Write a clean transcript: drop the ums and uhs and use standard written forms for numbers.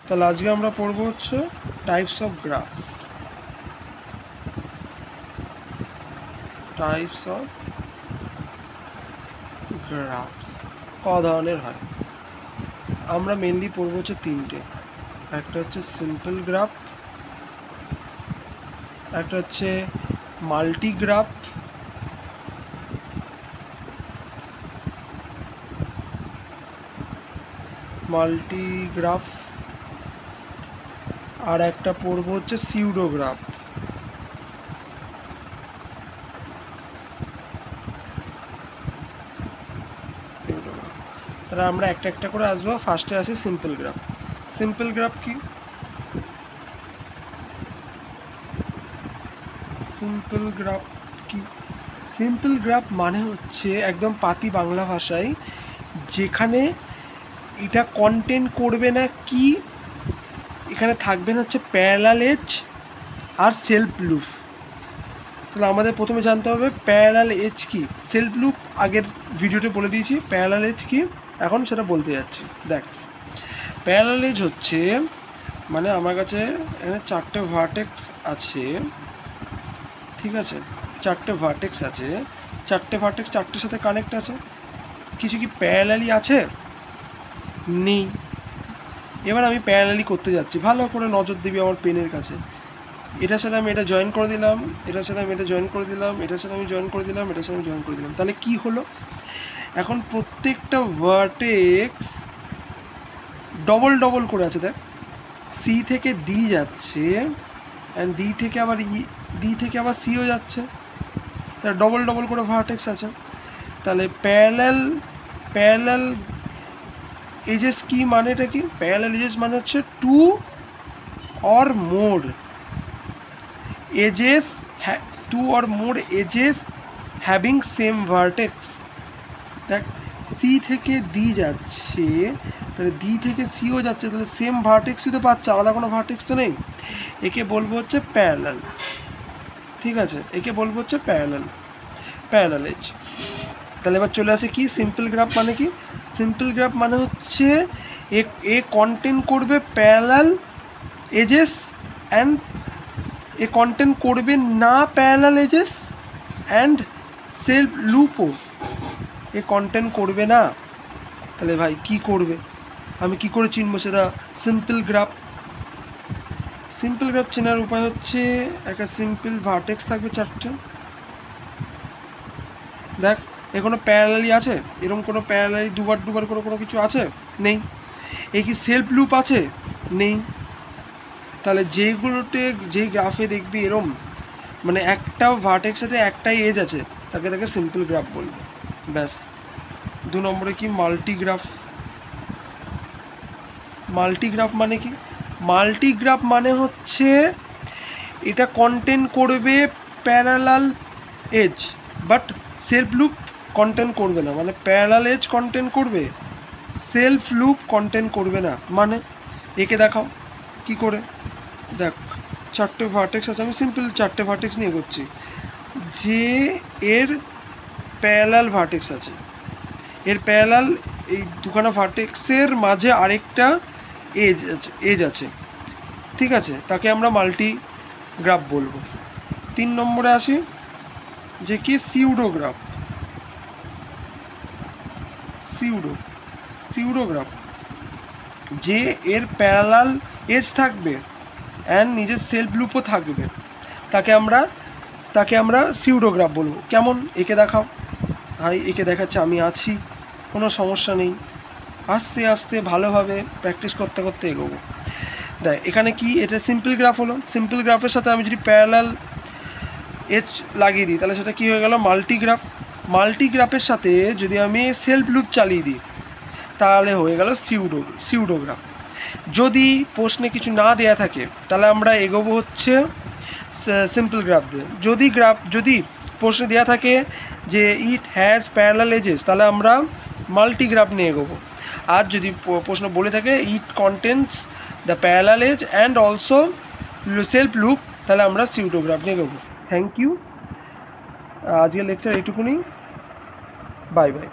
তাহলে আজকে আমরা পড়বো হচ্ছে types of graphs. Types of graphs ক ধরনের হয়? আমরা মেনলি পড়বো হচ্ছে তিনটে। একটা হচ্ছে সিম্পল গ্রাফ, একটা হচ্ছে মাল্টিগ্রাফ, আর একটা পড়বো হচ্ছে সিউডোগ্রাফ। তাহলে আমরা একটা একটা করে আসবো। ফার্স্টে আসি সিম্পল গ্রাফ। সিম্পল গ্রাফ কি? সিম্পল গ্রাফ কি? সিম্পল গ্রাফ মানে হচ্ছে একদম পাতি বাংলা ভাষায় যেখানে এটা কন্টেন্ট করবে না কি, এখানে থাকবে না হচ্ছে প্যারালাল এজ আর সেলফ লুপ। তাহলে আমাদের প্রথমে জানতে হবে প্যারালাল এজ কি। সেলফ লুপ আগের ভিডিওতে বলে দিয়েছি, প্যারালাল এজ কি এখন সেটা বলতে যাচ্ছি। দেখ, প্যারালাল এজ হচ্ছে মানে আমার কাছে এখানে চারটে ভার্টেক্স আছে, ঠিক আছে? চারটে ভার্টেক্স আছে, চারটে ভার্টেক্স চারটের সাথে কানেক্ট আছে। কিছু কি প্যারালালি আছে? নেই। এবার আমি প্যারালালি করতে যাচ্ছি, ভালো করে নজর দিবি আমার পেনের কাছে। এটার সাথে আমি এটা জয়েন করে দিলাম, এটার সাথে আমি এটা জয়েন করে দিলাম, এটার সাথে আমি জয়েন করে দিলাম, এটার সাথে আমি জয়েন করে দিলাম। তাহলে কি হলো? এখন প্রত্যেকটা ভার্টেক্স ডবল ডবল করে আছে। দেখ, সি থেকে ডি যাচ্ছে, অ্যান্ড ডি থেকে আবার সিও যাচ্ছে। তাহলে ডবল ডবল করে ভার্টেক্স আছে। তাহলে প্যারালাল এজেস কি মানেটা কি? প্যারালাল এজেস মানে হচ্ছে two or more edges having same vertex. দেখ, সি থেকে ডি যাচ্ছে, তাহলে ডি থেকে সিও যাচ্ছে, তাহলে সেম ভার্টেক্সই তো পাচ্ছে, আলাদা কোনো ভার্টেক্স তো নেই। একে বলবো হচ্ছে প্যারালাল, ঠিক আছে? একে বলবো হচ্ছে প্যারালাল এজ। তাহলে এবার চলে আসে কি সিম্পল গ্রাফ মানে কি? সিম্পল গ্রাফ মানে হচ্ছে এ কন্টেন্ট করবে প্যারালাল এজেস অ্যান্ড এ কন্টেন্ট করবে না প্যারালাল এজেস অ্যান্ড সেলফ লুপও এ কন্টেন্ট করবে না। তাহলে ভাই কি করবে? আমি কি করে চিনবো সেটা সিম্পল গ্রাফ? সিম্পল গ্রাফ চেনার উপায় হচ্ছে একটা সিম্পল ভার্টেক্স থাকবে চারটে। দেখ, এ কোনো প্যারালালি আছে? এরকম কোনো প্যারালালি দুবার করে কোনো কিছু আছে? নেই। এ কি সেলফ লুপ আছে? নেই। তাহলে যেই গ্রাফে দেখবি এরম মানে একটা ভার্টেক্স সাথে একটাই এজ আছে, তাকে সিম্পল গ্রাফ বলবো। ব্যাস। 2 নম্বরে কি মাল্টিগ্রাফ। মাল্টিগ্রাফ মানে কি? মাল্টিগ্রাফ মানে হচ্ছে এটা কন্টেন্ট করবে parallel edge but self loop contain করবে না। মানে প্যারালাল এজ কন্টেন্ট করবে, সেলফ লুপ কন্টেন্ট করবে না। মানে একে দেখাও কি করে। দেখ, চারটে ভার্টেক্স আছে, আমি সিম্পল চারটে ভার্টেক্স নিয়ে করছি। যে এর প্যারালাল ভার্টেক্স আছে, এর প্যারালাল এই দুখানা ভার্টেক্সের মাঝে আরেকটা এজ আছে, ঠিক আছে? তাকে আমরা মাল্টিগ্রাফ বলবো। 3 নম্বরে আসি যে কি সিউডোগ্রাফ। সিউডোগ্রাফ যে এর প্যারালাল এজ থাকবে অ্যান্ড নিজের সেলফ লুপও থাকবে, তাকে আমরা সিউডোগ্রাফ বলবো। কেমন? একে দেখাও। ভাই একে দেখাচ্ছে, আমি আছি, কোনো সমস্যা নেই। আস্তে আস্তে ভালোভাবে প্র্যাকটিস করতে করতে এগোবো। দেখ, এখানে কি এটা সিম্পল গ্রাফ হলো। সিম্পল গ্রাফের সাথে আমি যদি প্যারালাল এজ লাগিয়ে দিই তাহলে সেটা কি হয়ে গেল? মাল্টিগ্রাফ। মাল্টিগ্রাফের সাথে যদি আমি সেলফ লুপ চালিয়ে দিই তাহলে হয়ে গেল সিউডোগ্রাফ। যদি প্রশ্নে কিছু না দেয়া থাকে তাহলে আমরা এগোবো হচ্ছে সিম্পল গ্রাফ দিয়ে। যদি প্রশ্নে দেওয়া থাকে যে ইট হ্যাজ প্যারালাল এজেস তাহলে আমরা মাল্টিগ্রাফ নিয়ে এগোবো। আর যদি প্রশ্ন বলে থাকে it contains the parallel edge and also self loop তাহলে আমরা সিউডোগ্রাফ নিয়ে এগোবো। Thank you. আজকের লেকচার এইটুকুনি। Bye by.